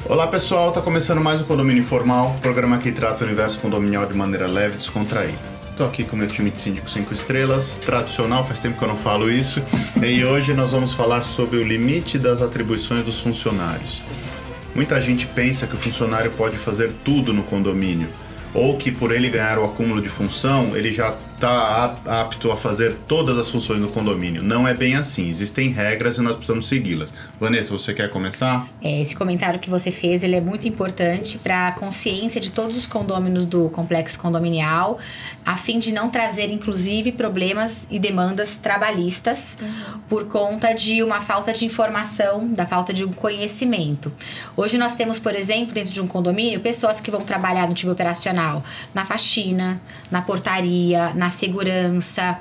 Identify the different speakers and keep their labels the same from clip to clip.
Speaker 1: Olá pessoal, tá começando mais um Condomínio Informal, programa que trata o universo condominial de maneira leve e descontraída. Tô aqui com o meu time de síndico 5 estrelas, tradicional, faz tempo que eu não falo isso, e hoje nós vamos falar sobre o limite das atribuições dos funcionários. Muita gente pensa que o funcionário pode fazer tudo no condomínio, ou que por ele ganhar o acúmulo de função, ele já está apto a fazer todas as funções do condomínio. Não é bem assim, existem regras e nós precisamos segui-las. Vanessa, você quer começar?
Speaker 2: Esse comentário que você fez, ele é muito importante para a consciência de todos os condôminos do complexo condominial, a fim de não trazer, inclusive, problemas e demandas trabalhistas por conta de uma falta de informação, da falta de um conhecimento. Hoje nós temos, por exemplo, dentro de um condomínio, pessoas que vão trabalhar no time operacional, na faxina, na portaria, na segurança,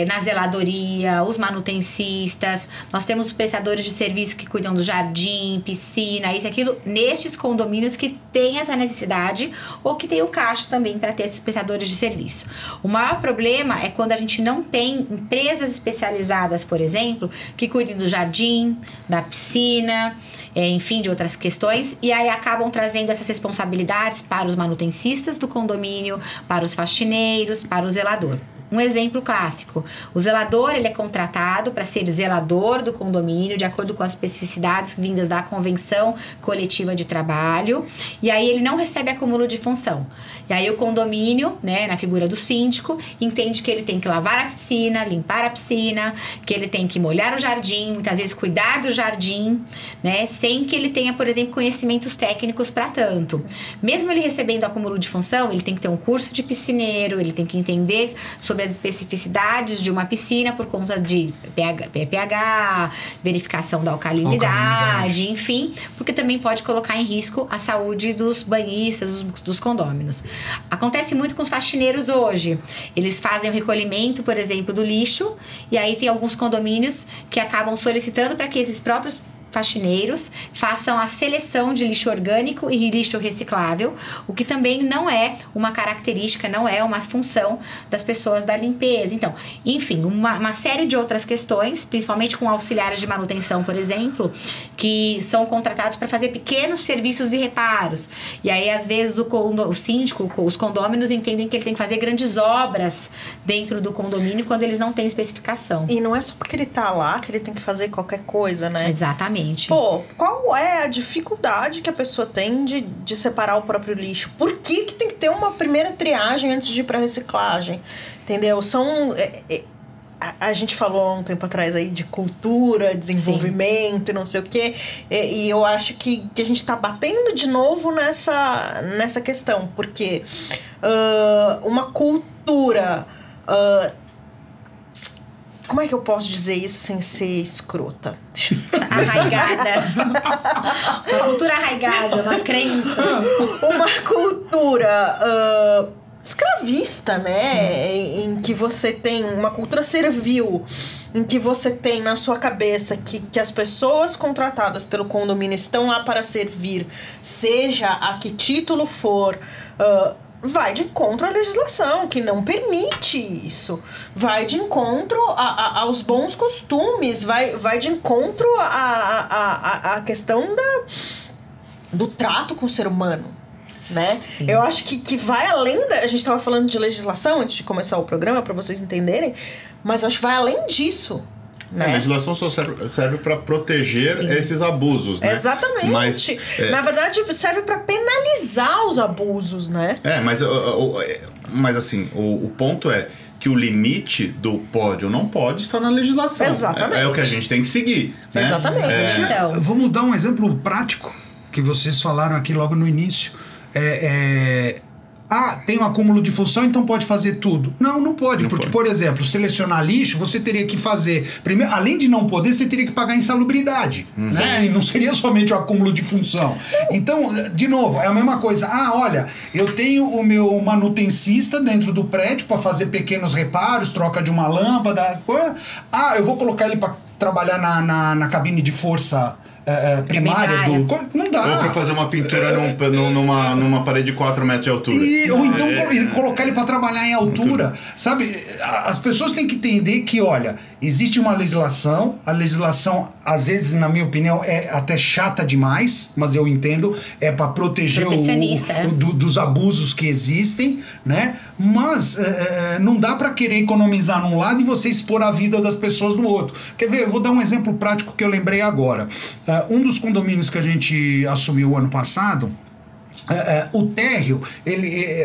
Speaker 2: na zeladoria, os manutencistas. Nós temos os prestadores de serviço que cuidam do jardim, piscina, isso e aquilo, nestes condomínios que tem essa necessidade ou que tem o caixa também para ter esses prestadores de serviço. O maior problema é quando a gente não tem empresas especializadas, por exemplo, que cuidem do jardim, da piscina, enfim, de outras questões, e aí acabam trazendo essas responsabilidades para os manutencistas do condomínio, para os faxineiros, para o zelador. Um exemplo clássico, o zelador, ele é contratado para ser zelador do condomínio de acordo com as especificidades vindas da convenção coletiva de trabalho, e aí ele não recebe acúmulo de função. E aí o condomínio, né, na figura do síndico, entende que ele tem que lavar a piscina, limpar a piscina, que ele tem que molhar o jardim, muitas vezes cuidar do jardim, né, sem que ele tenha, por exemplo, conhecimentos técnicos para tanto. Mesmo ele recebendo acúmulo de função, ele tem que ter um curso de piscineiro, ele tem que entender sobre as especificidades de uma piscina por conta de pH, verificação da alcalinidade, enfim, porque também pode colocar em risco a saúde dos banhistas, dos condôminos. Acontece muito com os faxineiros hoje. Eles fazem o recolhimento, por exemplo, do lixo, e aí tem alguns condomínios que acabam solicitando para que esses próprios faxineiros façam a seleção de lixo orgânico e lixo reciclável, o que também não é uma característica, não é uma função das pessoas da limpeza. Então, enfim, uma série de outras questões, principalmente com auxiliares de manutenção, por exemplo, que são contratados para fazer pequenos serviços e reparos. E aí, às vezes, o síndico, os condôminos entendem que ele tem que fazer grandes obras dentro do condomínio quando eles não têm especificação.
Speaker 3: E não é só porque ele tá lá que ele tem que fazer qualquer coisa, né?
Speaker 2: Exatamente.
Speaker 3: Pô, qual é a dificuldade que a pessoa tem de separar o próprio lixo? Por que tem que ter uma primeira triagem antes de ir pra reciclagem? Entendeu? A gente falou há um tempo atrás aí de cultura, desenvolvimento, sim, e não sei o quê. E eu acho que a gente tá batendo de novo nessa questão. Porque uma cultura... como é que eu posso dizer isso sem ser escrota?
Speaker 2: Arraigada. Uma cultura arraigada, uma crença.
Speaker 3: Uma cultura escravista, né? Em que você tem uma cultura servil, em que você tem na sua cabeça que as pessoas contratadas pelo condomínio estão lá para servir, seja a que título for... vai de encontro à legislação, que não permite isso. Vai de encontro aos bons costumes, vai de encontro à questão do trato com o ser humano, né? Sim. Eu acho que vai além da... A gente estava falando de legislação antes de começar o programa, para vocês entenderem, mas eu acho que vai além disso. Né?
Speaker 1: A legislação só serve para proteger, sim, esses abusos, né?
Speaker 3: Exatamente. Na verdade, serve para penalizar os abusos, né?
Speaker 1: Mas assim, o ponto é que o limite do pode ou não pode está na legislação.
Speaker 3: Exatamente.
Speaker 1: É o que a gente tem que seguir, né?
Speaker 3: Exatamente.
Speaker 4: Vamos dar um exemplo prático que vocês falaram aqui logo no início. tem um acúmulo de função, então pode fazer tudo. Não pode,
Speaker 1: Não
Speaker 4: porque,
Speaker 1: pode.
Speaker 4: por exemplo, selecionar lixo, você teria que fazer... Primeiro, além de não poder, você teria que pagar insalubridade, né? E não seria somente o acúmulo de função. Então, de novo, é a mesma coisa. Olha, eu tenho o meu manutencista dentro do prédio para fazer pequenos reparos, troca de uma lâmpada. Eu vou colocar ele para trabalhar na cabine de força... primária não dá.
Speaker 1: Ou pra fazer uma pintura numa parede de 4 metros de altura.
Speaker 4: Ou então colocar ele para trabalhar em altura. Sabe? As pessoas têm que entender que, olha, existe uma legislação. A legislação, às vezes, na minha opinião, é até chata demais, mas eu entendo, é para proteger dos abusos que existem, né? Mas não dá para querer economizar num lado e você expor a vida das pessoas no outro. Quer ver? Eu vou dar um exemplo prático que eu lembrei agora. Um dos condomínios que a gente assumiu ano passado, o térreo,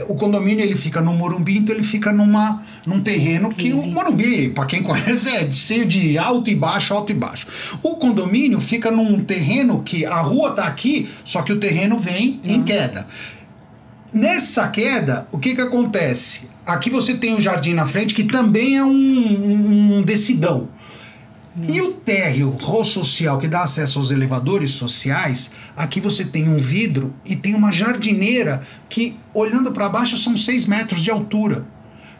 Speaker 4: o condomínio ele fica no Morumbi, então ele fica num terreno que o Morumbi, para quem conhece, é cheio de alto e baixo. O condomínio fica num terreno que a rua tá aqui, só que o terreno vem em queda. Nessa queda, o que acontece? Aqui você tem um jardim na frente que também é um decidão. E o térreo social que dá acesso aos elevadores sociais, aqui você tem um vidro e tem uma jardineira que, olhando para baixo, são 6 metros de altura.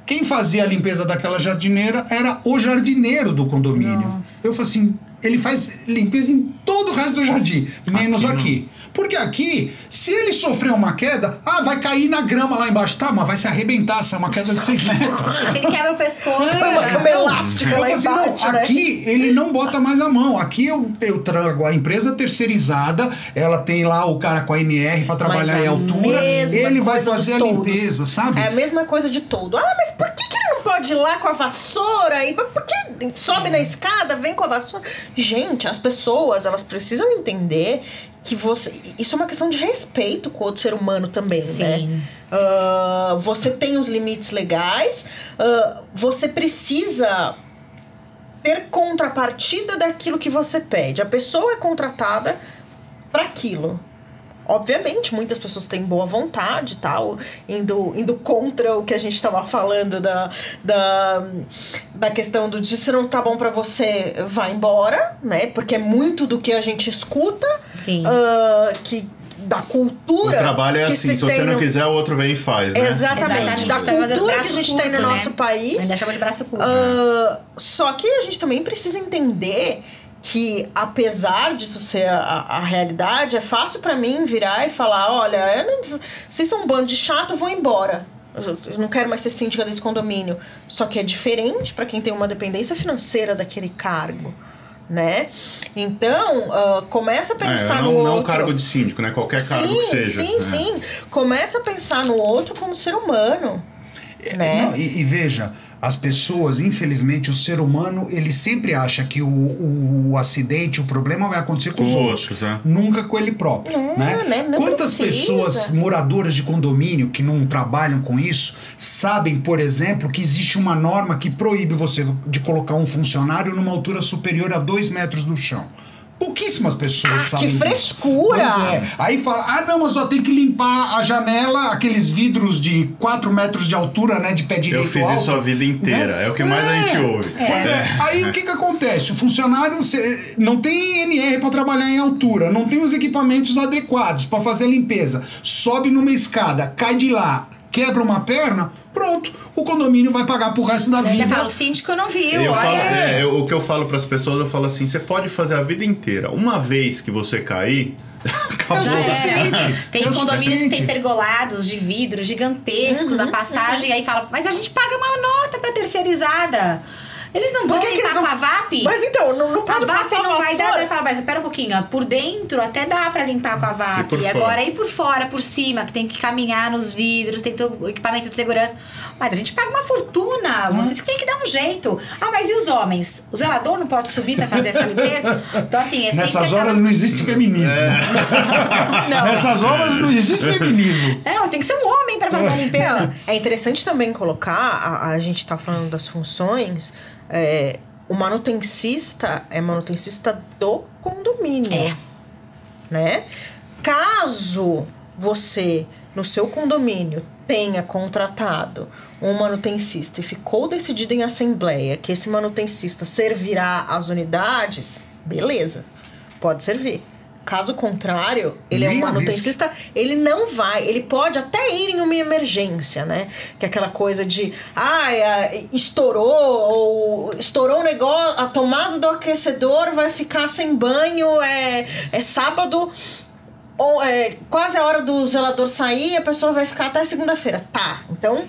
Speaker 4: Quem fazia a limpeza daquela jardineira era o jardineiro do condomínio. Eu falei assim, ele faz limpeza em todo o resto do jardim, menos aqui. Porque aqui, se ele sofrer uma queda, vai cair na grama lá embaixo. Tá, mas vai se arrebentar, se é uma queda de 6 metros.
Speaker 2: Se ele quebra o pescoço...
Speaker 3: Foi uma cama elástica lá embaixo,
Speaker 4: não, aqui ele não bota mais a mão. Aqui eu trago a empresa terceirizada, ela tem lá o cara com a NR para trabalhar em altura, ele vai fazer a limpeza, sabe?
Speaker 3: É a mesma coisa de todo. Mas por que ele não pode ir lá com a vassoura? Por que sobe na escada, vem com a vassoura? Gente, as pessoas, elas precisam entender que isso é uma questão de respeito com o outro ser humano também, né? Você tem os limites legais, você precisa ter contrapartida daquilo que você pede. A pessoa é contratada para aquilo. Obviamente, muitas pessoas têm boa vontade e tal, indo contra o que a gente estava falando da questão do de se não tá bom pra você, vai embora, né? Porque é muito do que a gente escuta.
Speaker 2: Sim.
Speaker 3: Da cultura.
Speaker 1: O trabalho é assim, se você não quiser, o outro vem e faz, né?
Speaker 3: Exatamente. Da cultura que a gente tem no nosso país.
Speaker 2: Ainda chama de braço curto.
Speaker 3: Só que a gente também precisa entender que, apesar disso ser a realidade, é fácil pra mim virar e falar, olha, vocês são um bando de chato, eu vou embora. Eu não quero mais ser síndica desse condomínio. Só que é diferente pra quem tem uma dependência financeira daquele cargo, né? Então, começa a pensar no outro.
Speaker 1: Não o cargo de síndico, né? Qualquer cargo que seja.
Speaker 3: Sim. Começa a pensar no outro como ser humano, né?
Speaker 4: Não, e veja, as pessoas, infelizmente, o ser humano, ele sempre acha que o acidente, o problema vai acontecer com os outros. Nunca com ele próprio, né? Quantas pessoas moradoras de condomínio que não trabalham com isso, sabem, por exemplo, que existe uma norma que proíbe você de colocar um funcionário numa altura superior a 2 metros do chão? Pouquíssimas pessoas sabem.
Speaker 3: Que frescura!
Speaker 4: Pois é. Aí fala, não, mas só tem que limpar a janela, aqueles vidros de 4 metros de altura, né, de pé direito.
Speaker 1: Eu fiz
Speaker 4: alto,
Speaker 1: isso a vida inteira,
Speaker 4: né?
Speaker 1: É o que mais a gente ouve.
Speaker 4: Pois é. Aí o que acontece? O funcionário não tem NR para trabalhar em altura, não tem os equipamentos adequados para fazer a limpeza, sobe numa escada, cai de lá, quebra uma perna, pronto, o condomínio vai pagar pro resto da vida.
Speaker 2: Eu falo, o síndico não viu.
Speaker 1: O que eu falo pras pessoas, eu falo assim, você pode fazer a vida inteira. Uma vez que você cair, acabou.
Speaker 2: Tem condomínios que tem pergolados de vidro gigantescos na passagem, e aí fala, mas a gente paga uma nota pra terceirizada. Eles não vão limpar com a VAP?
Speaker 3: Mas então, não pode
Speaker 2: passar a VAP não vai dar. Daí fala, mas espera um pouquinho, ó, por dentro até dá pra limpar com a VAP. E agora aí por fora, por cima, que tem que caminhar nos vidros, tem todo o equipamento de segurança. Mas a gente paga uma fortuna, vocês que tem que dar um jeito. Mas e os homens? O zelador não pode subir pra fazer essa limpeza? Então assim, é
Speaker 4: nessas horas não existe feminismo. Nessas horas não existe feminismo.
Speaker 2: Tem que ser um homem pra fazer a limpeza.
Speaker 3: É interessante também colocar, a gente tá falando das funções, o manutencista é manutencista do condomínio. Né? Caso você, no seu condomínio, tenha contratado um manutencista e ficou decidido em assembleia que esse manutencista servirá às unidades, beleza, pode servir. Caso contrário, ele é um manutencista, ele não vai, ele pode até ir em uma emergência, né? Que é aquela coisa de, estourou o negócio, a tomada do aquecedor vai ficar sem banho, é sábado, ou é quase a hora do zelador sair, a pessoa vai ficar até segunda-feira. Tá, então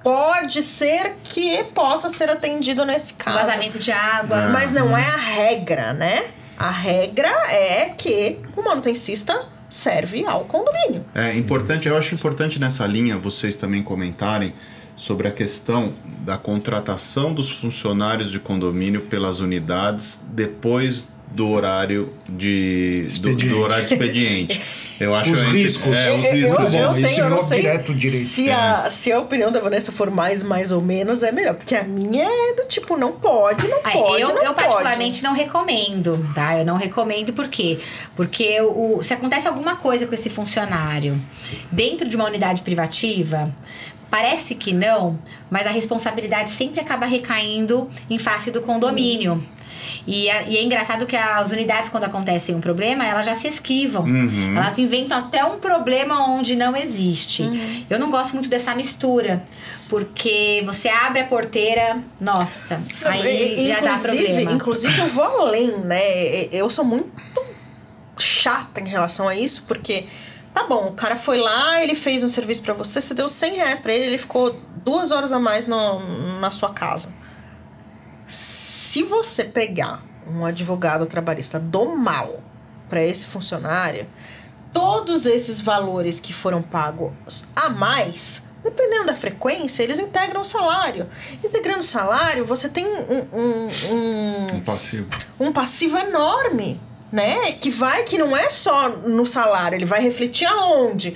Speaker 3: pode ser que possa ser atendido nesse caso.
Speaker 2: Vazamento de água.
Speaker 3: Mas não é a regra, né? A regra é que o manutencista serve ao condomínio.
Speaker 1: É importante, eu acho importante nessa linha vocês também comentarem sobre a questão da contratação dos funcionários de condomínio pelas unidades depois do horário de expediente. Eu acho
Speaker 4: os riscos.
Speaker 1: Os riscos.
Speaker 3: Eu não sei
Speaker 4: direto direito.
Speaker 3: Se a opinião da Vanessa for mais ou menos, é melhor. Porque a minha é do tipo, não pode.
Speaker 2: Eu particularmente não recomendo, tá? Eu não recomendo por quê? Porque se acontece alguma coisa com esse funcionário dentro de uma unidade privativa, parece que não, mas a responsabilidade sempre acaba recaindo em face do condomínio. E é engraçado que as unidades, quando acontece um problema, elas já se esquivam. Elas inventam até um problema onde não existe. Eu não gosto muito dessa mistura, porque você abre a porteira, nossa, aí já dá problema.
Speaker 3: Inclusive, eu vou além, né? Eu sou muito chata em relação a isso, porque tá bom, o cara foi lá, ele fez um serviço pra você, você deu R$100 pra ele ficou 2 horas a mais na sua casa. Se você pegar um advogado trabalhista do mal para esse funcionário, todos esses valores que foram pagos a mais, dependendo da frequência, eles integram o salário. Integrando o salário, você tem um passivo enorme, né? Que não é só no salário, ele vai refletir aonde?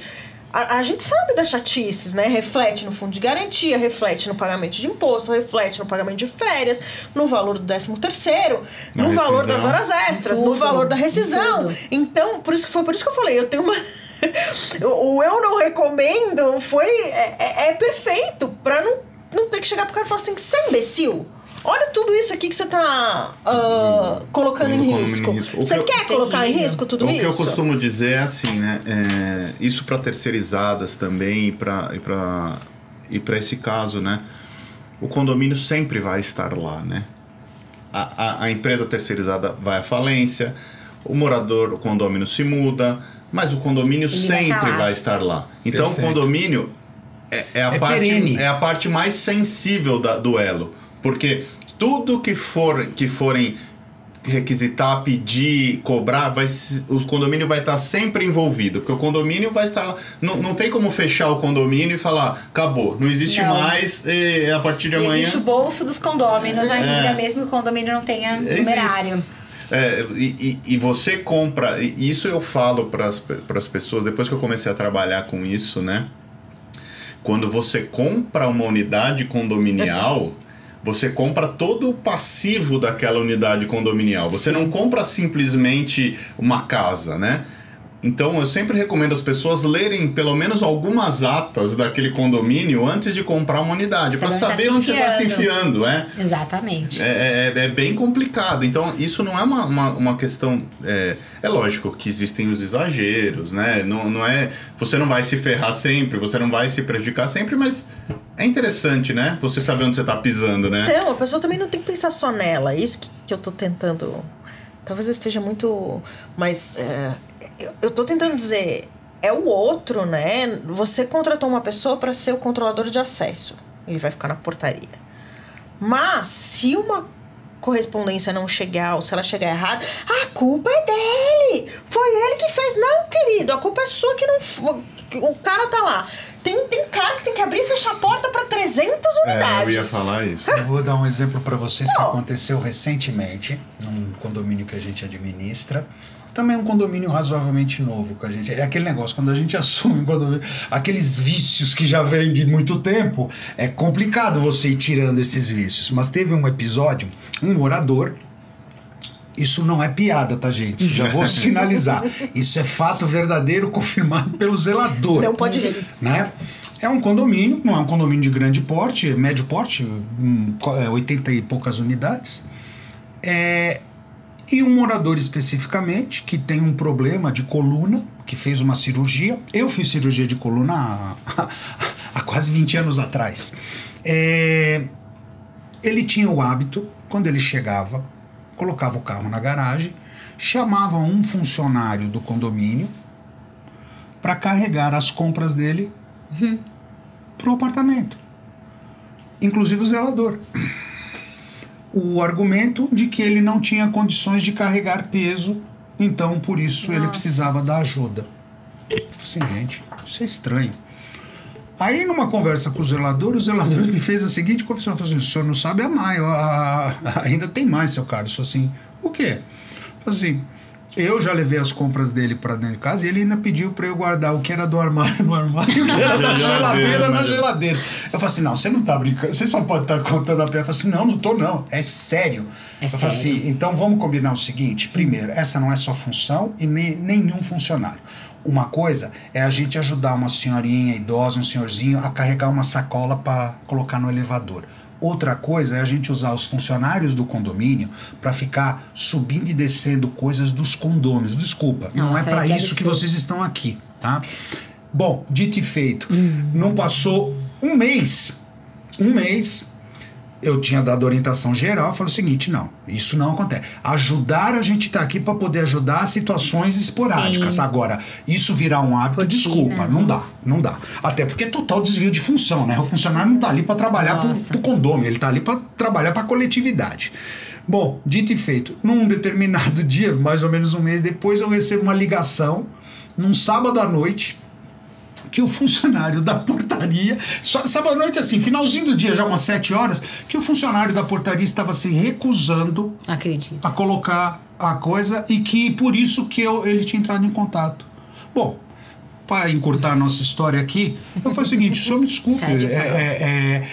Speaker 3: A gente sabe das chatices, né? Reflete no fundo de garantia, reflete no pagamento de imposto, reflete no pagamento de férias, no valor do 13º, no valor das horas extras, no valor da rescisão. Então, foi por isso que eu falei, eu tenho uma... O eu não recomendo é perfeito pra não ter que chegar pro cara e falar assim, você é imbecil? Olha tudo isso aqui que você tá colocando em risco. Você quer colocar em risco tudo isso?
Speaker 1: O que eu costumo dizer é assim, né? Isso para terceirizadas também e para esse caso, né? O condomínio sempre vai estar lá, né? A empresa terceirizada vai à falência, o condomínio se muda, mas o condomínio sempre vai estar lá. Então, perfeito. O condomínio é a parte mais sensível do elo. Porque tudo que forem requisitar, pedir, cobrar, o condomínio vai estar sempre envolvido. Porque o condomínio vai estar lá. Não tem como fechar o condomínio e falar, acabou, não existe mais a partir de amanhã.
Speaker 2: Existe o bolso dos condôminos ainda, mesmo que o condomínio não tenha numerário.
Speaker 1: E você compra, e isso eu falo para as pessoas, depois que eu comecei a trabalhar com isso, né? Quando você compra uma unidade condominial... Você compra todo o passivo daquela unidade condominial. Você não compra simplesmente uma casa, né? Então, eu sempre recomendo as pessoas lerem pelo menos algumas atas daquele condomínio antes de comprar uma unidade, para saber onde você está se enfiando,
Speaker 2: Exatamente.
Speaker 1: É bem complicado. Então, isso não é uma questão... É lógico que existem os exageros, né? Não é... Você não vai se ferrar sempre, você não vai se prejudicar sempre, mas é interessante, né? Você saber onde você está pisando, né?
Speaker 3: Então, a pessoa também não tem que pensar só nela. Isso que eu tô tentando... Talvez eu esteja muito... Mas... Eu tô tentando dizer, é o outro, né? Você contratou uma pessoa para ser o controlador de acesso. Ele vai ficar na portaria. Mas, se uma correspondência não chegar, ou se ela chegar errada, a culpa é dele! Foi ele que fez. Não, querido, a culpa é sua que não... O cara tá lá. Tem cara que tem que abrir e fechar a porta para 300 unidades.
Speaker 1: Eu ia falar isso.
Speaker 4: Eu vou dar um exemplo para vocês que aconteceu recentemente, num condomínio que a gente administra. Também é um condomínio razoavelmente novo com a gente. É aquele negócio, quando a gente assume um condomínio, aqueles vícios que já vêm de muito tempo, é complicado você ir tirando esses vícios. Mas teve um episódio, um morador, Isso não é piada, tá, gente? Já vou sinalizar. Isso é fato verdadeiro confirmado pelo zelador.
Speaker 3: Não pode ver.
Speaker 4: Né? É um condomínio, não é um condomínio de grande porte, médio porte, 80 e poucas unidades. E um morador especificamente que tem um problema de coluna, que fez uma cirurgia. Eu fiz cirurgia de coluna há quase 20 anos atrás. Ele tinha o hábito, quando ele chegava, colocava o carro na garagem, chamava um funcionário do condomínio para carregar as compras dele pro apartamento. Inclusive o zelador. O argumento de que ele não tinha condições de carregar peso, então por isso ele precisava da ajuda. Eu falei assim, gente, isso é estranho. Aí numa conversa com o zelador me fez a seguinte confissão, falou assim, o senhor não sabe amar, ainda tem mais, seu Carlos. Eu falei assim, o quê? Eu falei assim, eu já levei as compras dele para dentro de casa e ele ainda pediu para eu guardar o que era do armário no armário, o que era da geladeira na geladeira. Eu falei assim, não, você não tá brincando, você só pode estar contando a piada. Eu falei assim, não tô não, é sério. Eu falei assim, então vamos combinar o seguinte, primeiro, essa não é sua função e nenhum funcionário. Uma coisa é a gente ajudar uma senhorinha idosa, um senhorzinho a carregar uma sacola para colocar no elevador. Outra coisa é a gente usar os funcionários do condomínio para ficar subindo e descendo coisas dos condôminos. Desculpa, não é para isso que vocês estão aqui, tá? Bom, dito e feito, não passou um mês, eu tinha dado orientação geral, eu falei o seguinte, não, isso não acontece. Ajudar, a gente tá aqui para poder ajudar situações esporádicas. Sim. Agora, isso virar um hábito, desculpa, não dá. Até porque é total desvio de função, né? O funcionário não tá ali para trabalhar pro condômino, ele tá ali para trabalhar para a coletividade. Bom, dito e feito, num determinado dia, mais ou menos um mês depois, eu recebo uma ligação, num sábado à noite, que o funcionário da portaria, só sábado à noite assim, finalzinho do dia, já umas 7 horas, que o funcionário da portaria estava se recusando a colocar a coisa e que por isso que ele tinha entrado em contato. Bom, para encurtar a nossa história aqui, eu falei o seguinte, o senhor me desculpe,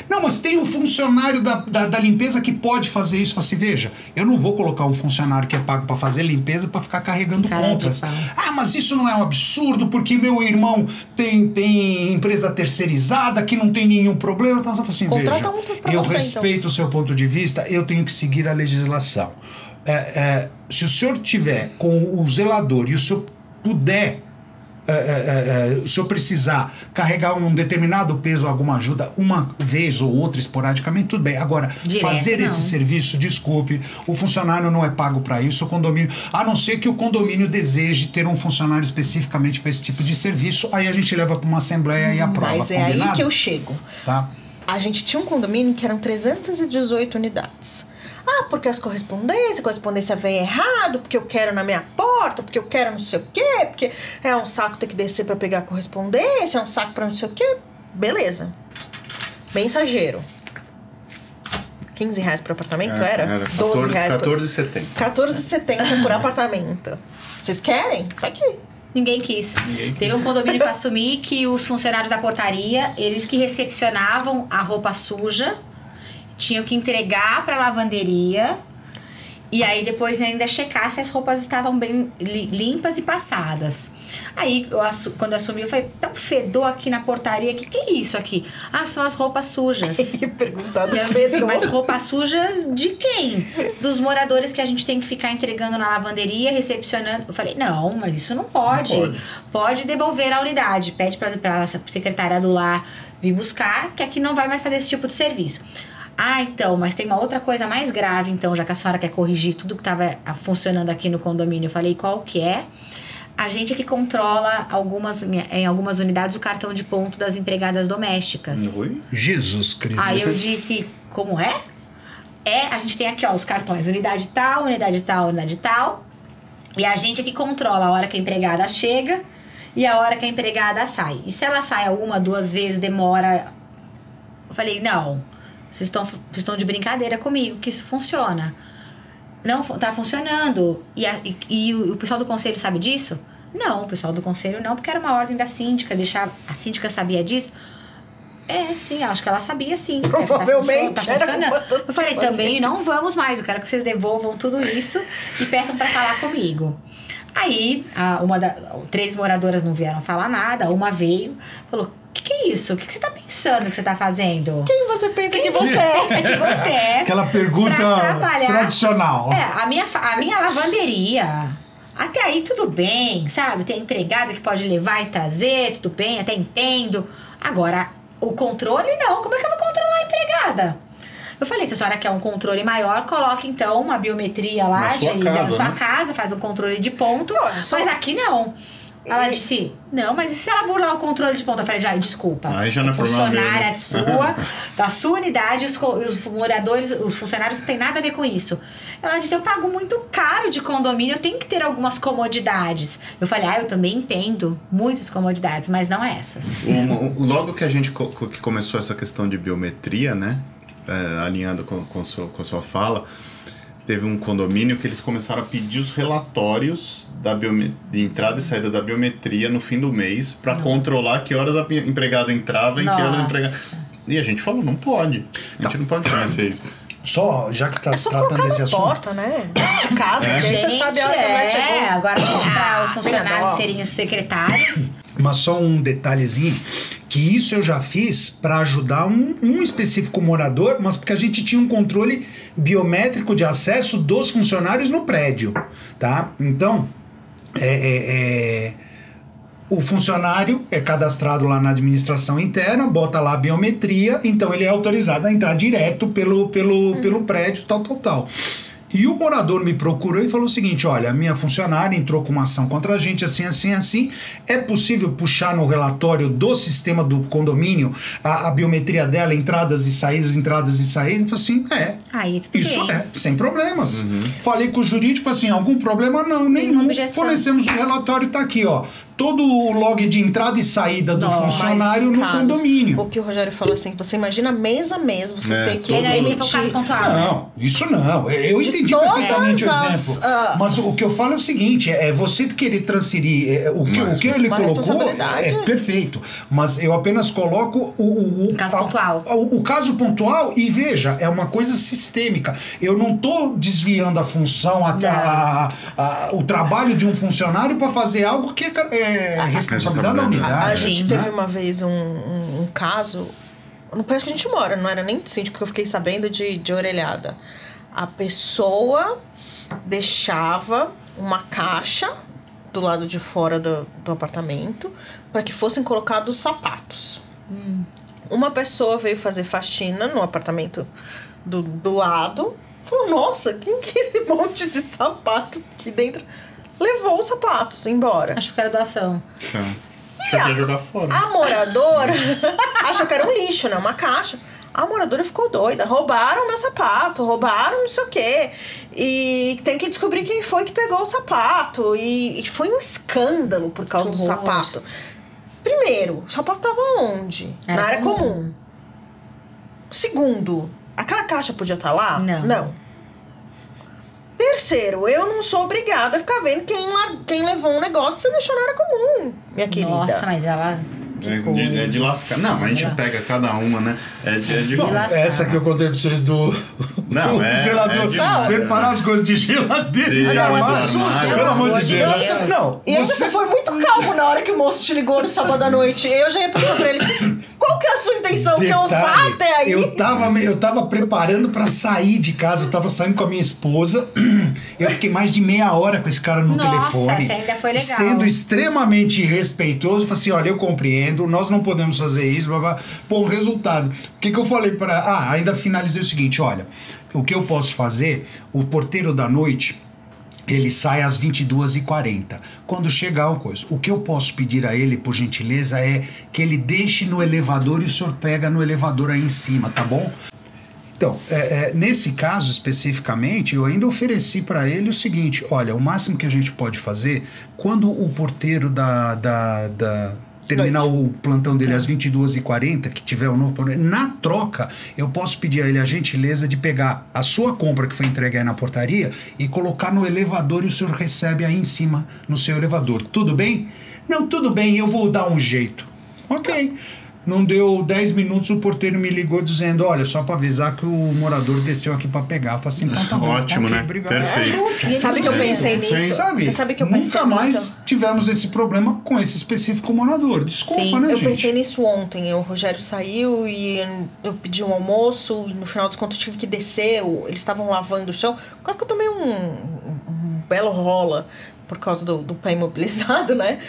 Speaker 4: não, mas tem um funcionário da limpeza que pode fazer isso. Eu falei assim, veja, eu não vou colocar um funcionário que é pago para fazer limpeza para ficar carregando compras. Mas isso não é um absurdo, porque meu irmão tem empresa terceirizada que não tem nenhum problema. Então eu falei assim, veja, eu respeito o seu ponto de vista, eu tenho que seguir a legislação. Se o senhor tiver com o zelador e o senhor puder, se eu precisar carregar um determinado peso, alguma ajuda, uma vez ou outra esporadicamente, tudo bem. Agora, fazer esse serviço, desculpe, o funcionário não é pago para isso, o condomínio, a não ser que o condomínio deseje ter um funcionário especificamente para esse tipo de serviço, aí a gente leva para uma assembleia e aprova.
Speaker 3: Mas é
Speaker 4: combinado?
Speaker 3: aí que eu chego.
Speaker 4: Tá?
Speaker 3: A gente tinha um condomínio que eram 318 unidades. Porque a correspondência veio errado, porque eu quero na minha porta, porque eu quero não sei o quê, porque é um saco ter que descer pra pegar a correspondência, é um saco pra não sei o quê. Beleza. Mensageiro. R$15 por apartamento, era? 12 reais.
Speaker 1: R$14,70.
Speaker 3: R$14,70 por apartamento. Vocês querem? Tá aqui.
Speaker 2: Ninguém quis. Teve um condomínio que eu assumi que os funcionários da portaria, eles que recepcionavam a roupa suja, tinham que entregar para a lavanderia e aí depois ainda checar se as roupas estavam bem limpas e passadas. Aí, quando eu assumi, eu falei, tá um fedor aqui na portaria, que é isso aqui? São as roupas sujas.
Speaker 3: Perguntado
Speaker 2: fedor. Mas roupas sujas de quem? Dos moradores que a gente tem que ficar entregando na lavanderia, recepcionando. Eu falei, não, mas isso não pode. Pode devolver a unidade. Pede para a secretária do lar vir buscar, que aqui não vai mais fazer esse tipo de serviço. Então, mas tem uma outra coisa mais grave, então, já que a senhora quer corrigir tudo que estava funcionando aqui no condomínio. Eu falei, qual que é? A gente é que controla em algumas unidades o cartão de ponto das empregadas domésticas.
Speaker 1: Oi?
Speaker 4: Jesus Cristo.
Speaker 2: Aí eu disse, como é? A gente tem aqui, os cartões, unidade tal, unidade tal, unidade tal. E a gente é que controla a hora que a empregada chega e a hora que a empregada sai. E se ela sai 1, 2 vezes, demora... Eu falei, não... Vocês estão de brincadeira comigo, que isso funciona. Não, tá funcionando. E o pessoal do conselho sabe disso? Não, o pessoal do conselho não, porque era uma ordem da síndica, a síndica sabia disso. Sim, acho que ela sabia sim.
Speaker 3: Provavelmente
Speaker 2: Tá
Speaker 3: era
Speaker 2: funcionando.
Speaker 3: uma das
Speaker 2: Eu falei, também não vamos mais, eu quero que vocês devolvam tudo isso e peçam pra falar comigo. Aí, 3 moradoras não vieram falar nada, uma veio, falou, o que é isso? O que você tá pensando que você tá fazendo?
Speaker 3: Quem você pensa que você
Speaker 2: pensa que você é?
Speaker 4: Aquela pergunta tradicional.
Speaker 2: A minha lavanderia, até aí tudo bem, sabe? Tem empregada que pode levar e trazer, tudo bem, até entendo. Agora, o controle não, como é que eu vou controlar a empregada? Eu falei, se a senhora quer um controle maior, coloque então uma biometria lá da sua casa, faz um controle de ponto, mas aqui não. Ela disse, não, mas e se ela burlar o controle de ponto? Eu falei, desculpa.
Speaker 1: Aí já não é
Speaker 2: funcionária sua, da sua unidade, os moradores, os funcionários não tem nada a ver com isso. Ela disse, eu pago muito caro de condomínio, eu tenho que ter algumas comodidades. Eu falei, eu também entendo muitas comodidades, mas não essas.
Speaker 1: Logo que a gente que começou essa questão de biometria, né? Alinhando com sua fala, teve um condomínio que eles começaram a pedir os relatórios de entrada e saída da biometria no fim do mês para controlar que horas a empregada entrava e que horas a empregada... E a gente falou, não pode. A gente não pode conhecer isso.
Speaker 4: Só, já que tá se tratando desse assunto...
Speaker 3: porta, né? De casa, que aí você sabe a hora que ela chegou.
Speaker 2: Agora para os funcionários serem os secretários...
Speaker 4: Mas só um detalhezinho, que isso eu já fiz para ajudar um específico morador, mas porque a gente tinha um controle biométrico de acesso dos funcionários no prédio, tá? Então, o funcionário é cadastrado lá na administração interna, bota lá a biometria, então ele é autorizado a entrar direto pelo prédio, tal. E o morador me procurou e falou o seguinte, olha, a minha funcionária entrou com uma ação contra a gente, assim, é possível puxar no relatório do sistema do condomínio a biometria dela, entradas e saídas? Eu falei assim,
Speaker 2: Aí, tudo
Speaker 4: isso
Speaker 2: bem.
Speaker 4: sem problemas. Falei com o jurídico, assim, algum problema não, nenhum. Fornecemos o relatório, tá aqui, ó. Todo o log de entrada e saída do funcionário no condomínio.
Speaker 3: O que o Rogério falou assim, você imagina mês a mês, você ter que
Speaker 2: emitir... caso pontual,
Speaker 4: não, isso não. Eu entendi perfeitamente o exemplo. Mas o que eu falo é o seguinte, é você querer transferir o que ele colocou é perfeito. Mas eu apenas coloco o
Speaker 2: caso pontual.
Speaker 4: O caso pontual e veja, é uma coisa sistêmica. Eu não estou desviando a função, o trabalho de um funcionário para fazer algo que é responsabilidade da unidade.
Speaker 3: A gente teve uma vez um caso, no prédio que a gente mora, não era nem síndico, que eu fiquei sabendo de orelhada. A pessoa deixava uma caixa do lado de fora do apartamento para que fossem colocados sapatos. Uma pessoa veio fazer faxina no apartamento do lado, falou, nossa, quem que é esse monte de sapato aqui dentro? Levou os sapatos embora.
Speaker 2: Acho que era doação.
Speaker 1: Achou que ia jogar fora.
Speaker 3: A moradora achou que era um lixo, né? Uma caixa. A moradora ficou doida. Roubaram meu sapato, roubaram não sei o quê. E tem que descobrir quem foi que pegou o sapato. E foi um escândalo por causa do sapato. Primeiro, o sapato tava onde? Na área comum. Segundo, aquela caixa podia estar lá? Não. Terceiro, eu não sou obrigada a ficar vendo quem levou um negócio que você deixou na área comum, minha querida.
Speaker 2: Nossa, mas ela...
Speaker 1: É de lascar. Não, a gente pega cada uma, né? É de lascar.
Speaker 4: Essa que eu contei pra vocês do...
Speaker 1: Não,
Speaker 4: zelador. Separar as coisas de geladeira de armário. Pelo amor de Deus. Não.
Speaker 3: E você foi muito calmo na hora que o moço te ligou no sábado à noite. Eu já ia perguntar pra ele, qual que é a sua intenção? Que eu vá até aí?
Speaker 4: Eu tava preparando pra sair de casa. Eu tava saindo com a minha esposa. Eu fiquei mais de meia hora com esse cara no telefone.
Speaker 2: Nossa, essa ainda foi legal.
Speaker 4: Sendo extremamente respeitoso. Falei assim, olha, eu compreendo. Nós não podemos fazer isso. Blá, blá. Bom, resultado. O que eu falei para... ainda finalizei o seguinte, olha... O que eu posso fazer, o porteiro da noite, ele sai às 22h40. Quando chegar uma coisa, o que eu posso pedir a ele, por gentileza, é que ele deixe no elevador e o senhor pega no elevador aí em cima, tá bom? Então, nesse caso especificamente, eu ainda ofereci para ele o seguinte, olha, o máximo que a gente pode fazer, quando o porteiro terminar o plantão dele às 22h40, que tiver um novo problema, na troca, eu posso pedir a ele a gentileza de pegar a sua compra que foi entregue aí na portaria e colocar no elevador e o senhor recebe aí em cima, no seu elevador. Tudo bem? Não, tudo bem, eu vou dar um jeito. Ok. não deu 10 minutos, o porteiro me ligou dizendo, olha, só para avisar que o morador desceu aqui para pegar. Eu falei assim, então tá bom.
Speaker 1: Ótimo,
Speaker 4: ok,
Speaker 1: né?
Speaker 4: Obrigado.
Speaker 1: Perfeito.
Speaker 3: Sabe que eu pensei
Speaker 1: Sim.
Speaker 3: nisso?
Speaker 4: Sabe?
Speaker 3: Você sabe que eu pensei
Speaker 4: Nunca mais
Speaker 3: nisso?
Speaker 4: tivemos esse problema com esse específico morador. Desculpa,
Speaker 2: Sim,
Speaker 4: né,
Speaker 3: Eu
Speaker 4: gente?
Speaker 3: pensei nisso ontem. O Rogério saiu e eu pedi um almoço e no final dos contos eu tive que descer. Eles estavam lavando o chão. Quase que eu tomei um belo rola por causa do pé imobilizado, né?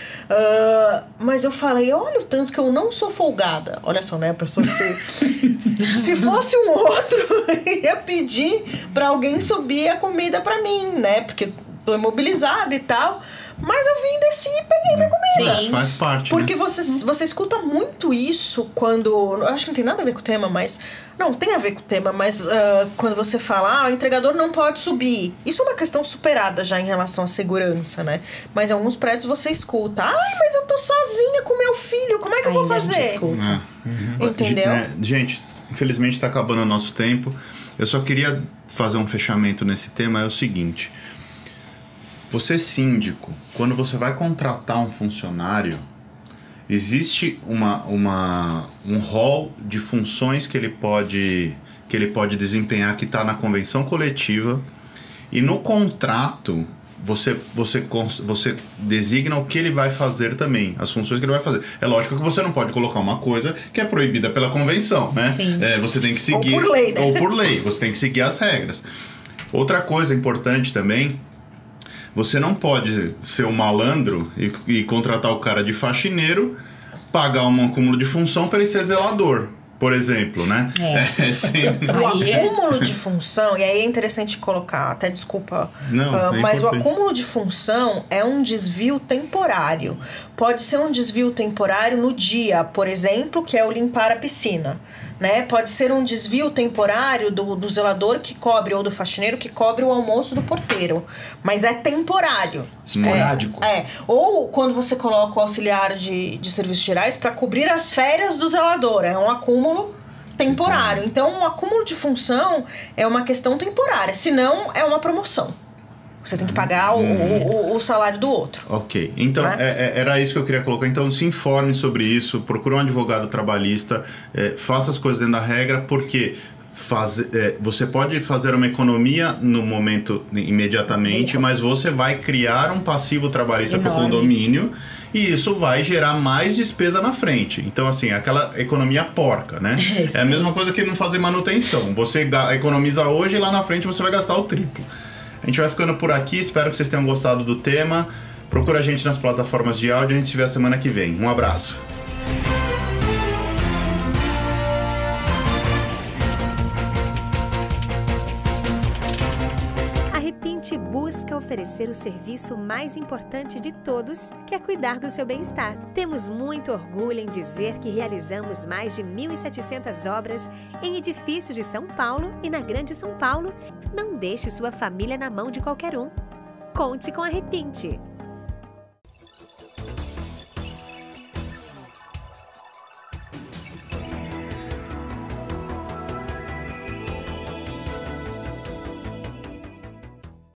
Speaker 3: Mas eu falei, olha o tanto que eu não sou folgada. Olha só, né? A pessoa se fosse um outro, ia pedir pra alguém subir a comida pra mim, né? Porque tô imobilizada e tal. Mas eu vim, desci e peguei minha comida.
Speaker 2: Sim.
Speaker 1: Faz parte,
Speaker 3: Porque
Speaker 1: né?
Speaker 3: você escuta muito isso quando... Eu acho que não tem nada a ver com o tema, mas... Não, tem a ver com o tema, mas quando você fala, o entregador não pode subir. Isso é uma questão superada já em relação à segurança, né? Mas em alguns prédios você escuta, mas eu tô sozinha com meu filho, como é que eu vou
Speaker 2: Ainda a gente
Speaker 3: fazer?
Speaker 2: escuta.
Speaker 3: Entendeu?
Speaker 1: Gente, infelizmente está acabando o nosso tempo. Eu só queria fazer um fechamento nesse tema, é o seguinte. Você, síndico, quando você vai contratar um funcionário, existe um rol de funções que ele pode desempenhar que está na convenção coletiva, e no contrato você designa o que ele vai fazer também, as funções que ele vai fazer. É lógico que você não pode colocar uma coisa que é proibida pela convenção, né?
Speaker 2: Sim.
Speaker 1: Você tem que seguir...
Speaker 3: Ou por lei, né?
Speaker 1: Ou por lei, você tem que seguir as regras. Outra coisa importante também, você não pode ser um malandro e contratar o cara de faxineiro, pagar um acúmulo de função para ele ser zelador, por exemplo, né?
Speaker 3: O
Speaker 2: Aí-
Speaker 3: acúmulo de função, e aí é interessante colocar, até desculpa,
Speaker 1: Não, é
Speaker 3: mas o
Speaker 1: importante.
Speaker 3: acúmulo de função é um desvio temporário. Pode ser um desvio temporário no dia, por exemplo, que é o limpar a piscina. Né? Pode ser um desvio temporário do zelador que cobre, ou do faxineiro que cobre o almoço do porteiro. Mas é temporário.
Speaker 4: Esporádico.
Speaker 3: Ou quando você coloca o auxiliar de serviços gerais para cobrir as férias do zelador. É um acúmulo temporário. Então, o acúmulo de função é uma questão temporária. Senão, é uma promoção. Você tem que pagar o salário do outro.
Speaker 1: Ok, então era isso que eu queria colocar. Então se informe sobre isso, procure um advogado trabalhista, faça as coisas dentro da regra, porque você pode fazer uma economia no momento imediatamente, mas você vai criar um passivo trabalhista para o
Speaker 2: Enorme.
Speaker 1: condomínio, e isso vai gerar mais despesa na frente. Então, assim, aquela economia porca, né? É a mesma coisa que não fazer manutenção. Você economiza hoje e lá na frente você vai gastar o triplo. A gente vai ficando por aqui, espero que vocês tenham gostado do tema. Procura a gente nas plataformas de áudio, a gente se vê a semana que vem. Um abraço.
Speaker 5: A Repinte busca oferecer o serviço mais importante de todos, que é cuidar do seu bem-estar. Temos muito orgulho em dizer que realizamos mais de 1.700 obras em edifícios de São Paulo e na Grande São Paulo. Não deixe sua família na mão de qualquer um. Conte com a Repinte.